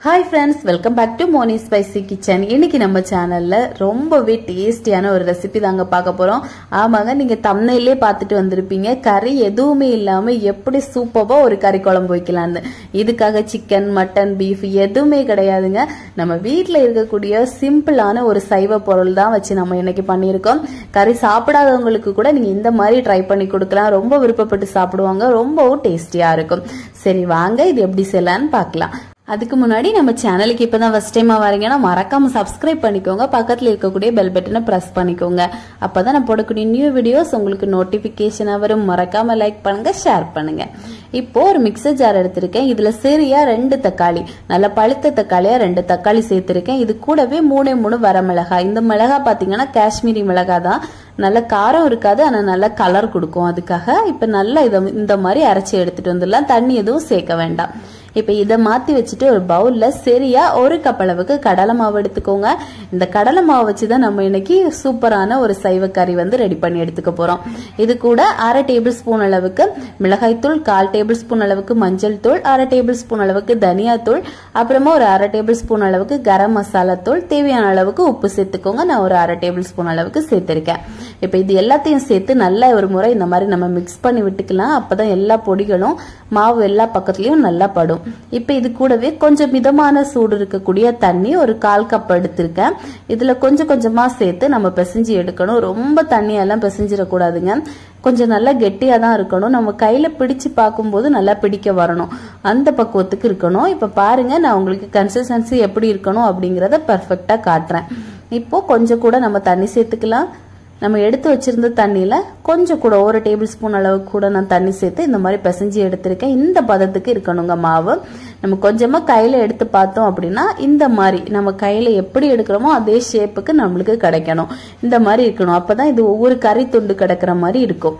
Hi friends, welcome back to Moni Spicy Kitchen. இன்னைக்கு நம்ம சேனல்ல ரொம்பவே டேஸ்டியான ஒரு ரெசிபி தாங்க பார்க்க போறோம். ஆமாங்க, நீங்க thumbnail-லே பார்த்துட்டு வந்திருப்பீங்க. கறி எதுவுமே இல்லாம எப்படி சூப்பரா ஒரு கறி குழம்பு வைக்கலாம்னு. இதுக்காக சிக்கன், மட்டன், பீஃப் எதுவுமே கிடையாதுங்க. நம்ம வீட்ல இருக்கக்கூடிய சிம்பிளான ஒரு சைவ பொருள் தான் வச்சு நம்ம இன்னைக்கு பண்ணியிருக்கோம். கறி சாப்பிடாதவங்களுக்கு கூட நீங்க இந்த மாதிரி ட்ரை பண்ணி கொடுக்கலாம். ரொம்ப விருப்பப்பட்டு சாப்பிடுவாங்க. ரொம்பவும் டேஸ்டியா இருக்கும். சரி வாங்க இது எப்படி செய்யலாம்னு பார்க்கலாம். அதுக்கு முன்னாடி நம்ம சேனலுக்கு இப்பதான் ஃபர்ஸ்ட் டைமா வரீங்கன்னா மறக்காம சப்ஸ்கிரைப் பண்ணிக்கோங்க. பக்கத்துல இருக்கக்கூடிய பெல் பட்டனை பிரஸ் பண்ணிக்கோங்க. அப்பதான் நான் போடக்கூடிய நியூ வீடியோஸ் உங்களுக்கு நோட்டிபிகேஷன் வரும். மறக்காம லைக் பண்ணுங்க, ஷேர் பண்ணுங்க. இப்போ ஒரு மிக்சர் ஜார் எடுத்திருக்கேன். இதுல சரியா 2 தக்காளி, நல்ல பழுத்த தக்காளியா 2 தக்காளி சேர்த்திருக்கேன். இது கூடவே 3 வரமிளகாய். இந்த மிளகாய் பாத்தீங்கன்னா காஷ்மீரி மிளகாய் தான். நல்ல காரம் இருக்காது, ஆனா நல்ல கலர் கொடுக்கும். அதுக்காக இப்ப நல்லா இந்த மாதிரி அரைச்சி எடுத்துட்டு வந்துடலாம். தண்ணி எதுவும் சேர்க்க வேண்டாம். இப்ப இதை மாத்தி வச்சுட்டு ஒரு பவுல்ல சரியா 1 கப் அளவுக்கு கடலை மாவு எடுத்துக்கோங்க. இந்த கடலை மாவு வச்சுதான் நம்ம இன்னைக்கு சூப்பரான ஒரு சைவ கறி வந்து ரெடி பண்ணி எடுத்துக்க போறோம். இது கூட 1/2 டேபிள் ஸ்பூன் அளவுக்கு மிளகாய் தூள், 1/4 டேபிள் ஸ்பூன் அளவுக்கு மஞ்சள் தூள், 1/2 டேபிள் ஸ்பூன் அளவுக்கு தனியா தூள், அப்புறமா ஒரு 1/2 டேபிள் ஸ்பூன் அளவுக்கு கரம் மசாலா தூள், தேவையான அளவுக்கு உப்பு சேர்த்துக்கோங்க. நான் ஒரு 1/2 டேபிள் ஸ்பூன் அளவுக்கு சேர்த்திருக்கேன். இப்ப இது எல்லாத்தையும் சேர்த்து நல்லா ஒரு முறை இந்த மாதிரி நம்ம மிக்ஸ் பண்ணி விட்டுக்கலாம். அப்பதான் எல்லா பொடிகளும் மாவு எல்லா பக்கத்துலயும் நல்லா படும். இப்ப இது கூடவே கொஞ்சம் மிதமான சூடு இருக்கக்கூடிய தண்ணி ஒரு 1/4 கப் எடுத்திருக்கேன். இதுல கொஞ்சம் கொஞ்சமா சேர்த்து நம்ம பிசைஞ்சு எடுக்கணும். ரொம்ப தண்ணியெல்லாம் பிசைஞ்சிடக்கூடாதுங்க. கொஞ்சம் நல்லா கெட்டியா தான் இருக்கணும். நம்ம கையில பிடிச்சு பார்க்கும்போது நல்லா பிடிக்க வரணும். அந்த பக்குவத்துக்கு இருக்கணும். இப்ப பாருங்க, நான் உங்களுக்கு கன்சிஸ்டன்சி எப்படி இருக்கணும் அப்படிங்கறத பெர்ஃபெக்டா காட்டுறேன். இப்போ கொஞ்சம் கூட நம்ம தண்ணி சேர்த்துக்கலாம். நம்ம எடுத்து வச்சிருந்த தண்ணியில கொஞ்சம் கூட 1 டேபிள் ஸ்பூன் அளவுக்கு கூட நான் தண்ணி சேர்த்து இந்த மாதிரி பிசைஞ்சு எடுத்திருக்கேன். இந்த பதத்துக்கு இருக்கணுங்க மாவு. நம்ம கொஞ்சமா கையில எடுத்து பார்த்தோம் அப்படின்னா இந்த மாதிரி நம்ம கையில எப்படி எடுக்கிறோமோ அதே ஷேப்புக்கு நம்மளுக்கு கிடைக்கணும். இந்த மாதிரி இருக்கணும். அப்பதான் இது ஒவ்வொரு கறி துண்டு கிடக்கிற மாதிரி இருக்கும்.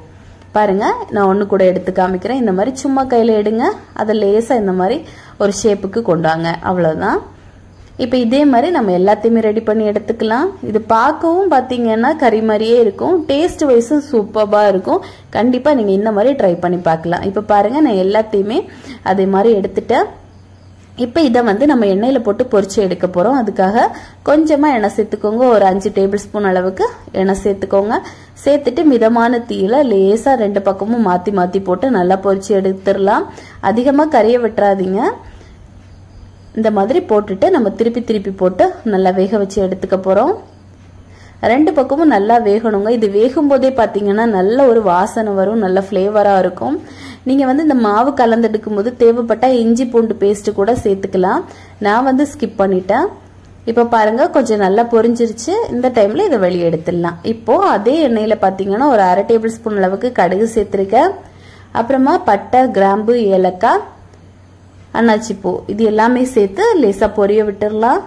பாருங்க, நான் ஒண்ணு கூட எடுத்து காமிக்கிறேன். இந்த மாதிரி சும்மா கையில எடுங்க. அதை லேசா இந்த மாதிரி ஒரு ஷேப்புக்கு கொண்டாங்க. அவ்வளவுதான். இப்ப இதே மாதிரி நம்ம எல்லாத்தையுமே ரெடி பண்ணி எடுத்துக்கலாம். இது பார்க்கவும் பாத்தீங்கன்னா கறி மாதிரியே இருக்கும். டேஸ்ட் வைஸும் சூப்பரா இருக்கும். கண்டிப்பா நீங்க இந்த மாதிரி ட்ரை பண்ணி பார்க்கலாம். இப்ப பாருங்க, நான் எல்லாத்தையுமே அதே மாதிரி எடுத்துட்டேன். இப்ப இதை வந்து நம்ம எண்ணெயில போட்டு பொரிச்சு எடுக்க போறோம். அதுக்காக கொஞ்சமா எண்ணெய் சேர்த்துக்கோங்க. ஒரு 5 டேபிள் ஸ்பூன் அளவுக்கு எண்ணெய் சேர்த்துக்கோங்க. சேர்த்துட்டு மிதமான தீயில லேசா 2 பக்கமும் மாத்தி மாத்தி போட்டு நல்லா பொரிச்சு எடுத்துடலாம். அதிகமா கறியை விட்டுறாதீங்க. இந்த மாதிரி போட்டுட்டு நம்ம திருப்பி திருப்பி போட்டு நல்லா வேக வச்சு எடுத்துக்க போறோம். 2 பக்கமும் நல்லா வேகணுங்க. இது வேகும் போதே பாத்தீங்கன்னா நல்ல ஒரு வாசனை வரும், நல்ல பிளேவரா இருக்கும். நீங்க வந்து இந்த மாவு கலந்தெடுக்கும் போது தேவைப்பட்ட இஞ்சி பூண்டு பேஸ்ட் கூட சேர்த்துக்கலாம். நான் வந்து ஸ்கிப் பண்ணிட்டேன். இப்ப பாருங்க, கொஞ்சம் நல்லா பொரிஞ்சிருச்சு. இந்த டைம்ல இதை வெளியே எடுத்துடலாம். இப்போ அதே எண்ணெயில பாத்தீங்கன்னா ஒரு 1/2 டேபிள் ஸ்பூன் அளவுக்கு கடுகு சேர்த்திருக்கேன். அப்புறமா பட்டை, கிராம்பு, ஏலக்காய், அன்னாச்சி பூ, இது எல்லாமே சேர்த்து லேசா பொரிய விட்டுடலாம்.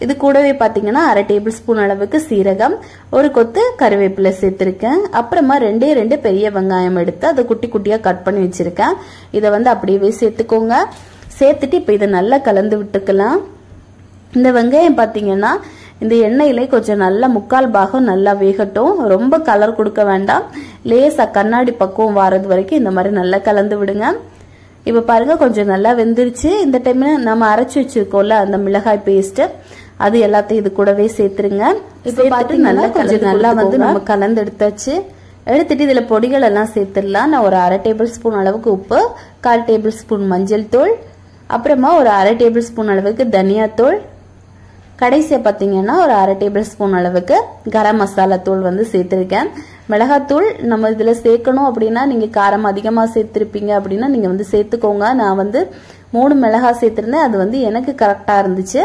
இது கூடவே பாத்தீங்கன்னா 1/2 டேபிள் ஸ்பூன் அளவுக்கு சீரகம், ஒரு கொத்து கருவேப்பிலை சேர்த்திருக்கேன். அப்புறமா 2 பெரிய வெங்காயம் எடுத்து அதை குட்டி குட்டியா கட் பண்ணி வச்சிருக்கேன். இதை வந்து அப்படியே சேர்த்துக்கோங்க. சேர்த்துட்டு இப்ப இதை நல்லா கலந்து விட்டுக்கலாம். இந்த வெங்காயம் பாத்தீங்கன்னா இந்த எண்ணெயிலே கொஞ்சம் நல்லா 1/4 பாகம் நல்லா வேகட்டும். ரொம்ப கலர் கொடுக்க வேண்டாம். லேசா கண்ணாடி பக்குவம் வாரது வரைக்கும் இந்த மாதிரி நல்லா கலந்து விடுங்க. இப்ப பாருங்க, கொஞ்சம் நல்லா வெந்துருச்சு. இந்த டைம்ல நம்ம அரைச்சு வச்சிருக்கோம்ல அந்த மிளகாய் பேஸ்ட், அது எல்லாத்தையும் இது கூடவே சேர்த்துருங்க. இப்ப பார்த்து நல்லா கொஞ்சம் நல்லா வந்து நம்ம கலந்து எடுத்தாச்சு. எடுத்துட்டு இதுல பொடிகள் எல்லாம் சேர்த்துடலாம். நான் ஒரு 1/2 டேபிள் ஸ்பூன் அளவுக்கு உப்பு, 1/4 டேபிள் ஸ்பூன் மஞ்சள் தூள், அப்புறமா ஒரு 1/2 டேபிள் ஸ்பூன் அளவுக்கு தனியா தூள், கடைசியா பாத்தீங்கன்னா ஒரு 1/2 டேபிள் ஸ்பூன் அளவுக்கு கரம் மசாலா தூள் வந்து சேர்த்திருக்கேன். மிளகாத்தூள் நம்ம இதுல சேர்க்கணும் அப்படின்னா நீங்க காரம் அதிகமா சேர்த்திருப்பீங்க அப்படின்னா நீங்க வந்து சேர்த்துக்கோங்க. நான் வந்து 3 மிளகாய் சேர்த்திருந்தேன். அது வந்து எனக்கு கரெக்டா இருந்துச்சு.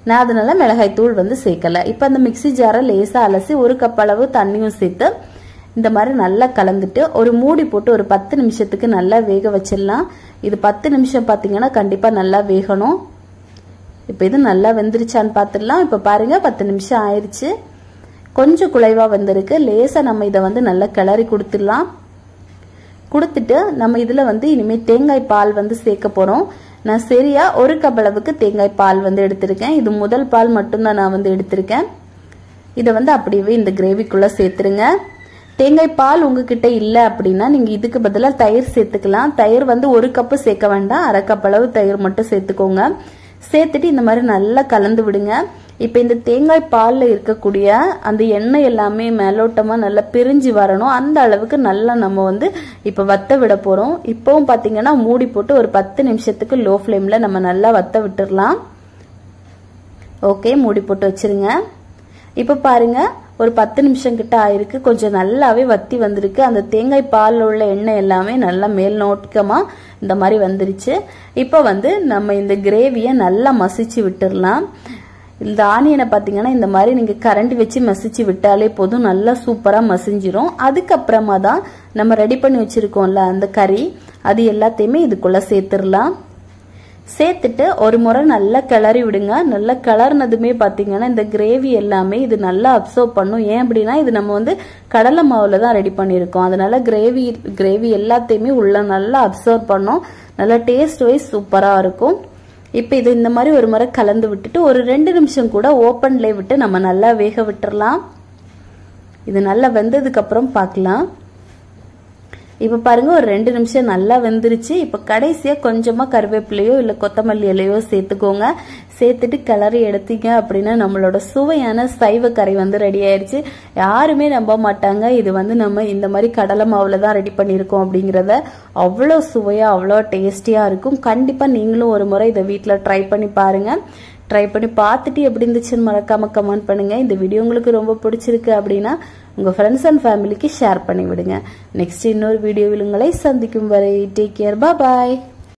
நான் அதனால மிளகாய் தூள் வந்து சேர்க்கல. இப்ப அந்த மிக்சி ஜாரை லேசா அலசி 1 கப் அளவு தண்ணியும் சேர்த்து இந்த மாதிரி நல்லா கலந்துட்டு ஒரு மூடி போட்டு ஒரு 10 நிமிஷத்துக்கு நல்லா வேக வச்சிடலாம். இது 10 நிமிஷம் பாத்தீங்கன்னா கண்டிப்பா நல்லா வேகணும். இப்ப இது நல்லா வெந்துருச்சான்னு பாத்துடலாம். இப்ப பாருங்க, 10 நிமிஷம் ஆயிருச்சு. கொஞ்சம் குழைவா வந்திருக்கு. லேசா நம்ம இதை வந்து நல்லா கிளறி கொடுத்துடலாம். கொடுத்துட்டு நம்ம இதுல வந்து இனிமே தேங்காய் பால் வந்து சேர்க்க போறோம். நான் சரியா 1 கப் அளவுக்கு தேங்காய் பால் வந்து எடுத்திருக்கேன். இது முதல் பால் மட்டும்தான் நான் வந்து எடுத்திருக்கேன். இதை வந்து அப்படியே இந்த கிரேவிக்குள்ள சேர்த்துருங்க. தேங்காய் பால் உங்ககிட்ட இல்லை அப்படின்னா நீங்க இதுக்கு பதிலாக தயிர் சேர்த்துக்கலாம். தயிர் வந்து 1 கப்பு சேர்க்க வேண்டாம், 1/2 கப் அளவு தயிர் மட்டும் சேர்த்துக்கோங்க. சேர்த்துட்டு இந்த மாதிரி நல்லா கலந்து விடுங்க. இப்போ இந்த தேங்காய் பாலில் இருக்கக்கூடிய அந்த எண்ணெய் எல்லாமே மேலோட்டமா நல்லா பிரிஞ்சு வரணும். அந்த அளவுக்கு நல்லா நம்ம வந்து இப்போ வத்த விட போறோம். இப்பவும் பாத்தீங்கன்னா மூடி போட்டு ஒரு 10 நிமிஷத்துக்கு லோ ஃப்ளேம்ல நம்ம நல்லா வத்த விட்டுறலாம். ஓகே, மூடி போட்டு வச்சிருங்க. இப்போ பாருங்க, ஒரு 10 நிமிஷம் கிட்ட ஆயிருக்கு. கொஞ்சம் நல்லாவே வத்தி வந்திருக்கு. அந்த தேங்காய் பாலில் உள்ள எண்ணெய் எல்லாமே நல்லா மேல் நோக்கமா இந்த மாதிரி வந்துருச்சு. இப்போ வந்து நம்ம இந்த கிரேவியை நல்லா மசிச்சு விட்டுடலாம். இந்த ஆனியனை பார்த்தீங்கன்னா இந்த மாதிரி நீங்கள் கரண்டி வச்சு மசிச்சு விட்டாலே போதும், நல்லா சூப்பராக மசிஞ்சிரும். அதுக்கப்புறமா தான் நம்ம ரெடி பண்ணி வச்சிருக்கோம்ல அந்த கறி, அது எல்லாத்தையுமே இதுக்குள்ள சேர்த்துடலாம். சேர்த்துட்டு ஒரு முறை நல்லா கிளறி விடுங்க. நல்லா கிளறினதுமே பார்த்தீங்கன்னா இந்த கிரேவி எல்லாமே இது நல்லா அப்சர்வ் பண்ணும். ஏன் அப்படின்னா இது நம்ம வந்து கடலை மாவுல தான் ரெடி பண்ணியிருக்கோம். அதனால கிரேவி எல்லாத்தையுமே உள்ள நல்லா அப்சர்வ் பண்ணும். நல்லா டேஸ்ட் வைஸ் சூப்பராக இருக்கும். இப்போ இது இந்த மாதிரி ஒரு முறை கலந்து விட்டுட்டு ஒரு 2 நிமிஷம் கூட ஓப்பன்ல விட்டு நம்ம நல்லா வேக விட்டுறலாம். இது நல்லா வெந்ததுக்கு அப்புறம் பார்க்கலாம். இப்போ பாருங்க, ஒரு 2 நிமிஷம் நல்லா வெந்துருச்சு. இப்போ கடைசியா கொஞ்சமா கருவேப்பிலையோ இல்ல கொத்தமல்லி இலையோ சேர்த்துக்கோங்க. சேர்த்துட்டு கிளறி எடுத்தீங்க அப்படின்னா நம்மளோட சுவையான சைவ கறி வந்து ரெடி ஆயிடுச்சு. யாருமே நம்ப மாட்டாங்க இது வந்து நம்ம இந்த மாதிரி கடலை மாவுல தான் ரெடி பண்ணியிருக்கோம் அப்படிங்கிறத. அவ்வளோ சுவையா அவ்வளோ டேஸ்டியா இருக்கும். கண்டிப்பா நீங்களும் ஒரு முறை இதை வீட்டில் ட்ரை பண்ணி பாருங்க. ட்ரை பண்ணி பார்த்துட்டு எப்படி இருந்துச்சுன்னு மறக்காம கமெண்ட் பண்ணுங்க. இந்த வீடியோ உங்களுக்கு ரொம்ப பிடிச்சிருக்கு அப்படின்னா உங்க ஃப்ரெண்ட்ஸ் அண்ட் ஃபேமிலிக்கு ஷேர் பண்ணி விடுங்க. நெக்ஸ்ட் இன்னொரு வீடியோவில் உங்களை சந்திக்கும் வரை டேக் கேர், பாய்.